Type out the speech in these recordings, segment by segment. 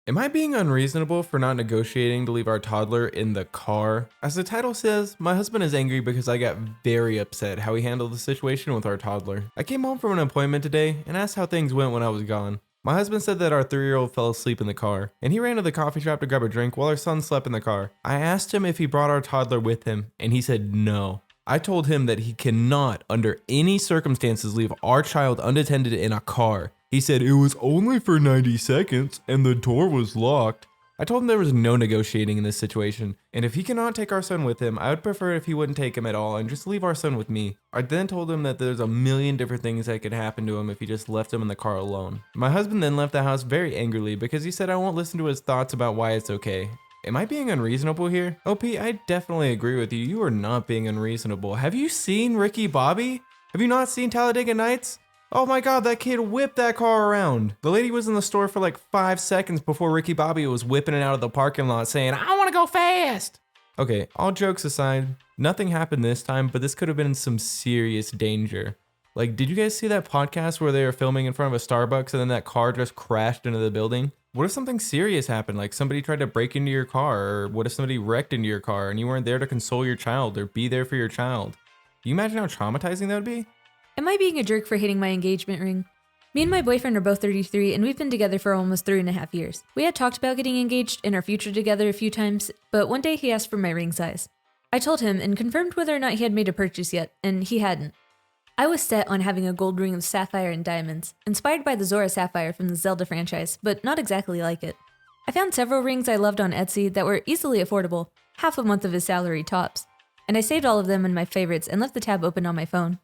Am I being unreasonable for not negotiating to leave our toddler in the car? As the title says, my husband is angry because I got very upset how he handled the situation with our toddler. I came home from an appointment today and asked how things went when I was gone. My husband said that our 3-year-old fell asleep in the car, and he ran to the coffee shop to grab a drink while our son slept in the car. I asked him if he brought our toddler with him, and he said no. I told him that he cannot, under any circumstances, leave our child unattended in a car. He said it was only for 90 seconds and the door was locked. I told him there was no negotiating in this situation, and if he cannot take our son with him, I would prefer if he wouldn't take him at all and just leave our son with me. I then told him that there's a million different things that could happen to him if he just left him in the car alone. My husband then left the house very angrily because he said I won't listen to his thoughts about why it's okay. Am I being unreasonable here? OP, I definitely agree with you. You are not being unreasonable. Have you seen Ricky Bobby? Have you not seen Talladega Nights? Oh my god, that kid whipped that car around. The lady was in the store for like 5 seconds before Ricky Bobby was whipping it out of the parking lot saying, I want to go fast. Okay, all jokes aside, nothing happened this time, but this could have been some serious danger. Like, did you guys see that podcast where they were filming in front of a Starbucks and then that car just crashed into the building? What if something serious happened, like somebody tried to break into your car, or what if somebody wrecked into your car and you weren't there to console your child or be there for your child? Can you imagine how traumatizing that would be? Am I being a jerk for hitting my engagement ring? Me and my boyfriend are both 33 and we've been together for almost 3.5 years. We had talked about getting engaged and our future together a few times, but one day he asked for my ring size. I told him and confirmed whether or not he had made a purchase yet, and he hadn't. I was set on having a gold ring of sapphire and diamonds, inspired by the Zora sapphire from the Zelda franchise, but not exactly like it. I found several rings I loved on Etsy that were easily affordable, half a month of his salary tops, and I saved all of them in my favorites and left the tab open on my phone.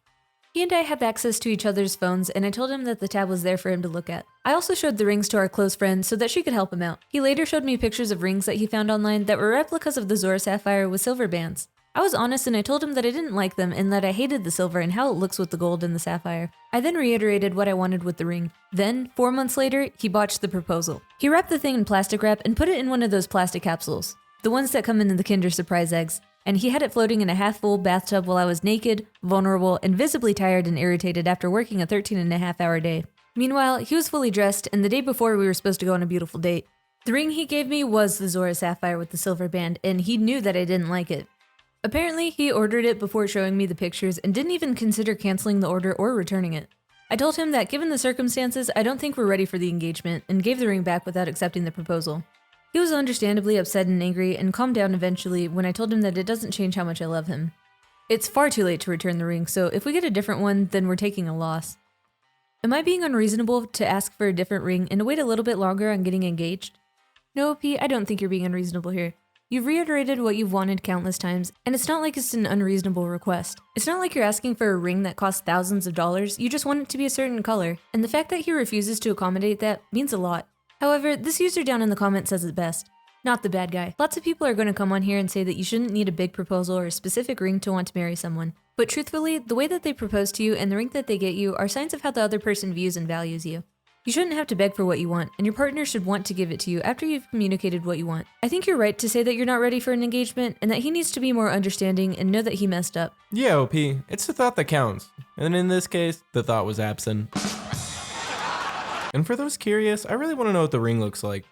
He and I have access to each other's phones, and I told him that the tab was there for him to look at. I also showed the rings to our close friend so that she could help him out. He later showed me pictures of rings that he found online that were replicas of the Zora sapphire with silver bands. I was honest and I told him that I didn't like them and that I hated the silver and how it looks with the gold and the sapphire. I then reiterated what I wanted with the ring. Then, 4 months later, he botched the proposal. He wrapped the thing in plastic wrap and put it in one of those plastic capsules, the ones that come in the Kinder Surprise eggs, and he had it floating in a half-full bathtub while I was naked, vulnerable, and visibly tired and irritated after working a 13.5-hour day. Meanwhile, he was fully dressed, and the day before we were supposed to go on a beautiful date. The ring he gave me was the Zora sapphire with the silver band, and he knew that I didn't like it. Apparently, he ordered it before showing me the pictures and didn't even consider canceling the order or returning it. I told him that given the circumstances, I don't think we're ready for the engagement, and gave the ring back without accepting the proposal. He was understandably upset and angry and calmed down eventually when I told him that it doesn't change how much I love him. It's far too late to return the ring, so if we get a different one, then we're taking a loss. Am I being unreasonable to ask for a different ring and to wait a little bit longer on getting engaged? No, P, I don't think you're being unreasonable here. You've reiterated what you've wanted countless times, and it's not like it's an unreasonable request. It's not like you're asking for a ring that costs thousands of dollars, you just want it to be a certain color, and the fact that he refuses to accommodate that means a lot. However, this user down in the comments says it best. Not the bad guy. Lots of people are going to come on here and say that you shouldn't need a big proposal or a specific ring to want to marry someone. But truthfully, the way that they propose to you and the ring that they get you are signs of how the other person views and values you. You shouldn't have to beg for what you want, and your partner should want to give it to you after you've communicated what you want. I think you're right to say that you're not ready for an engagement, and that he needs to be more understanding and know that he messed up. Yeah, OP, it's the thought that counts. And in this case, the thought was absent. And for those curious, I really want to know what the ring looks like.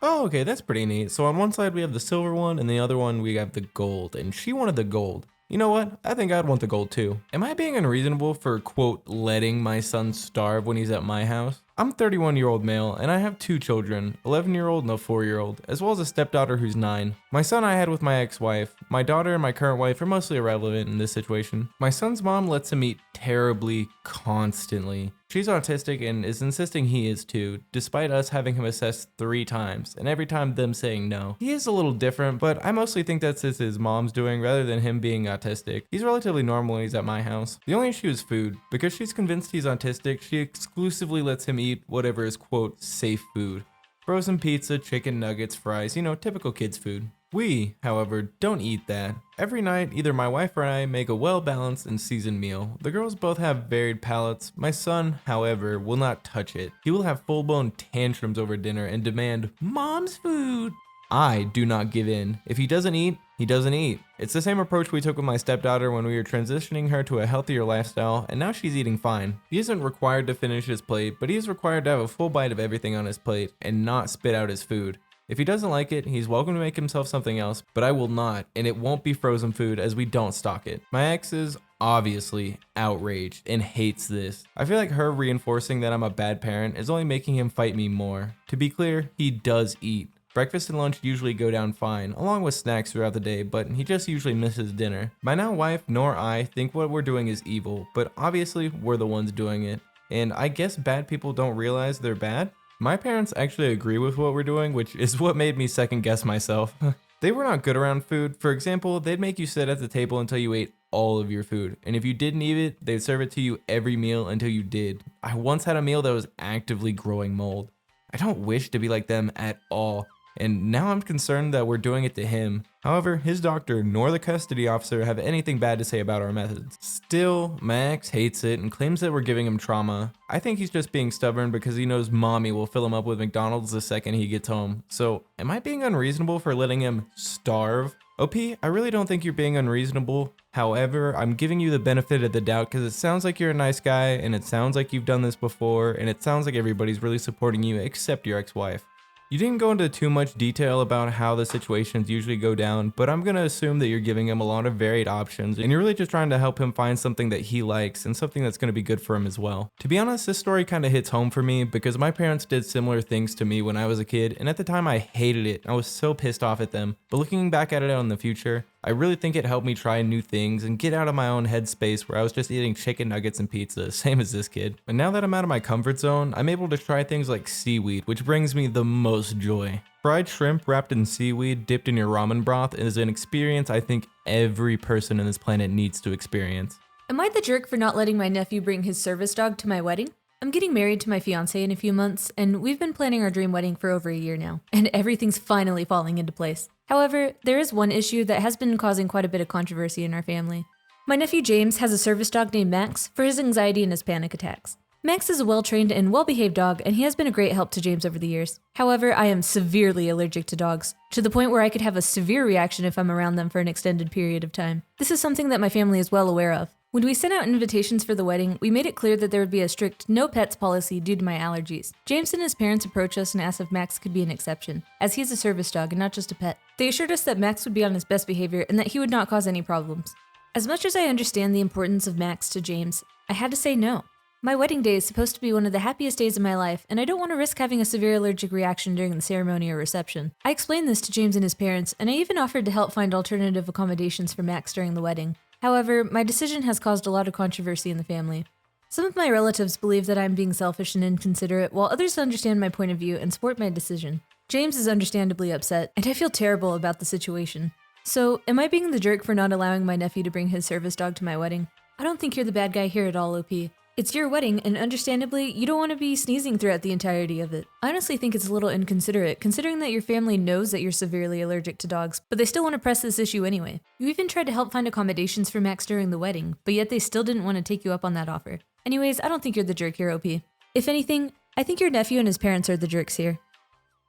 Oh, okay, that's pretty neat. So on one side we have the silver one, and the other one we have the gold, and she wanted the gold. You know what? I think I'd want the gold too. Am I being unreasonable for, quote, letting my son starve when he's at my house? I'm a 31-year-old male, and I have 2 children, 11-year-old and a 4-year-old, as well as a stepdaughter who's 9. My son I had with my ex-wife. My daughter and my current wife are mostly irrelevant in this situation. My son's mom lets him eat terribly constantly. She's autistic and is insisting he is too, despite us having him assessed 3 times, and every time them saying no. He is a little different, but I mostly think that's his mom's doing rather than him being autistic. He's relatively normal when he's at my house. The only issue is food. Because she's convinced he's autistic, she exclusively lets him eat whatever is, quote, safe food. Frozen pizza, chicken nuggets, fries, you know, typical kids food. We, however, don't eat that. Every night, either my wife or I make a well-balanced and seasoned meal. The girls both have varied palates. My son, however, will not touch it. He will have full-blown tantrums over dinner and demand mom's food. I do not give in. If he doesn't eat, he doesn't eat. It's the same approach we took with my stepdaughter when we were transitioning her to a healthier lifestyle, and now she's eating fine. He isn't required to finish his plate, but he is required to have a full bite of everything on his plate and not spit out his food. If he doesn't like it, he's welcome to make himself something else, but I will not, and it won't be frozen food as we don't stock it. My ex is obviously outraged and hates this. I feel like her reinforcing that I'm a bad parent is only making him fight me more. To be clear, he does eat. Breakfast and lunch usually go down fine, along with snacks throughout the day, but he just usually misses dinner. My now wife nor I think what we're doing is evil, but obviously we're the ones doing it. And I guess bad people don't realize they're bad? My parents actually agree with what we're doing, which is what made me second guess myself. They were not good around food. For example, they'd make you sit at the table until you ate all of your food. And if you didn't eat it, they'd serve it to you every meal until you did. I once had a meal that was actively growing mold. I don't wish to be like them at all. And now I'm concerned that we're doing it to him. However, his doctor nor the custody officer have anything bad to say about our methods. Still, my ex hates it and claims that we're giving him trauma. I think he's just being stubborn because he knows mommy will fill him up with McDonald's the second he gets home. So, am I being unreasonable for letting him starve? OP, I really don't think you're being unreasonable. However, I'm giving you the benefit of the doubt because it sounds like you're a nice guy and it sounds like you've done this before and it sounds like everybody's really supporting you except your ex-wife. You didn't go into too much detail about how the situations usually go down, but I'm gonna assume that you're giving him a lot of varied options and you're really just trying to help him find something that he likes and something that's gonna be good for him as well. To be honest, this story kinda hits home for me because my parents did similar things to me when I was a kid, and at the time I hated it. I was so pissed off at them. But looking back at it in the future, I really think it helped me try new things and get out of my own headspace where I was just eating chicken nuggets and pizza, same as this kid. And now that I'm out of my comfort zone, I'm able to try things like seaweed, which brings me the most joy. Fried shrimp wrapped in seaweed dipped in your ramen broth is an experience I think every person on this planet needs to experience. Am I the jerk for not letting my nephew bring his service dog to my wedding? I'm getting married to my fiance in a few months, and we've been planning our dream wedding for over a year now, and everything's finally falling into place. However, there is one issue that has been causing quite a bit of controversy in our family. My nephew James has a service dog named Max for his anxiety and his panic attacks. Max is a well-trained and well-behaved dog, and he has been a great help to James over the years. However, I am severely allergic to dogs, to the point where I could have a severe reaction if I'm around them for an extended period of time. This is something that my family is well aware of. When we sent out invitations for the wedding, we made it clear that there would be a strict no pets policy due to my allergies. James and his parents approached us and asked if Max could be an exception, as he is a service dog and not just a pet. They assured us that Max would be on his best behavior and that he would not cause any problems. As much as I understand the importance of Max to James, I had to say no. My wedding day is supposed to be one of the happiest days of my life, and I don't want to risk having a severe allergic reaction during the ceremony or reception. I explained this to James and his parents, and I even offered to help find alternative accommodations for Max during the wedding. However, my decision has caused a lot of controversy in the family. Some of my relatives believe that I'm being selfish and inconsiderate, while others understand my point of view and support my decision. James is understandably upset, and I feel terrible about the situation. So, am I being the jerk for not allowing my nephew to bring his service dog to my wedding? I don't think you're the bad guy here at all, OP. It's your wedding, and understandably, you don't want to be sneezing throughout the entirety of it. I honestly think it's a little inconsiderate, considering that your family knows that you're severely allergic to dogs, but they still want to press this issue anyway. You even tried to help find accommodations for Max during the wedding, but yet they still didn't want to take you up on that offer. Anyways, I don't think you're the jerk here, OP. If anything, I think your nephew and his parents are the jerks here.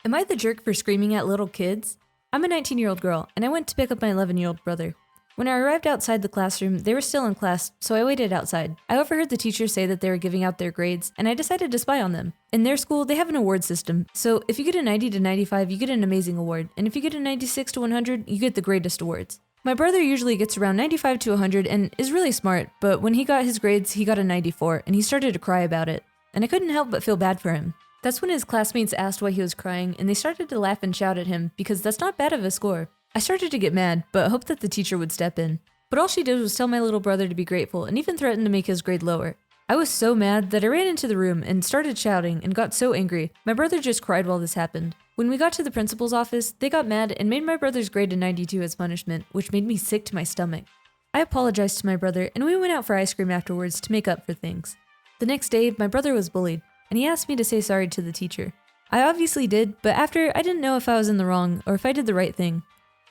Am I the jerk for screaming at little kids? I'm a 19-year-old girl, and I went to pick up my 11-year-old brother. When I arrived outside the classroom, they were still in class, so I waited outside. I overheard the teachers say that they were giving out their grades, and I decided to spy on them. In their school, they have an award system, so if you get a 90 to 95, you get an amazing award, and if you get a 96 to 100, you get the greatest awards. My brother usually gets around 95 to 100 and is really smart, but when he got his grades, he got a 94, and he started to cry about it. And I couldn't help but feel bad for him. That's when his classmates asked why he was crying, and they started to laugh and shout at him, because that's not bad of a score. I started to get mad, but hoped that the teacher would step in. But all she did was tell my little brother to be grateful and even threatened to make his grade lower. I was so mad that I ran into the room and started shouting and got so angry. My brother just cried while this happened. When we got to the principal's office, they got mad and made my brother's grade a 92 as punishment, which made me sick to my stomach. I apologized to my brother and we went out for ice cream afterwards to make up for things. The next day, my brother was bullied, and he asked me to say sorry to the teacher. I obviously did, but after, I didn't know if I was in the wrong or if I did the right thing.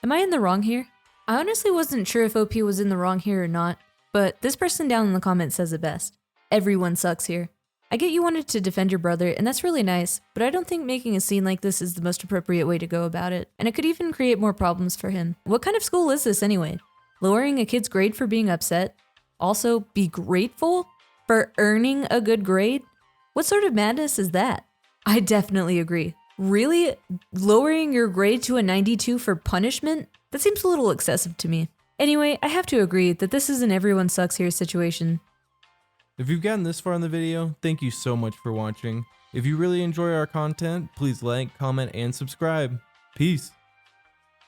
Am I in the wrong here? I honestly wasn't sure if OP was in the wrong here or not, but this person down in the comments says it best. Everyone sucks here. I get you wanted to defend your brother, and that's really nice, but I don't think making a scene like this is the most appropriate way to go about it, and it could even create more problems for him. What kind of school is this anyway? Lowering a kid's grade for being upset? Also, be grateful for earning a good grade? What sort of madness is that? I definitely agree. Really? Lowering your grade to a 92 for punishment? That seems a little excessive to me. Anyway, I have to agree that this is an everyone sucks here situation. If you've gotten this far in the video, thank you so much for watching. If you really enjoy our content, please like, comment, and subscribe. Peace.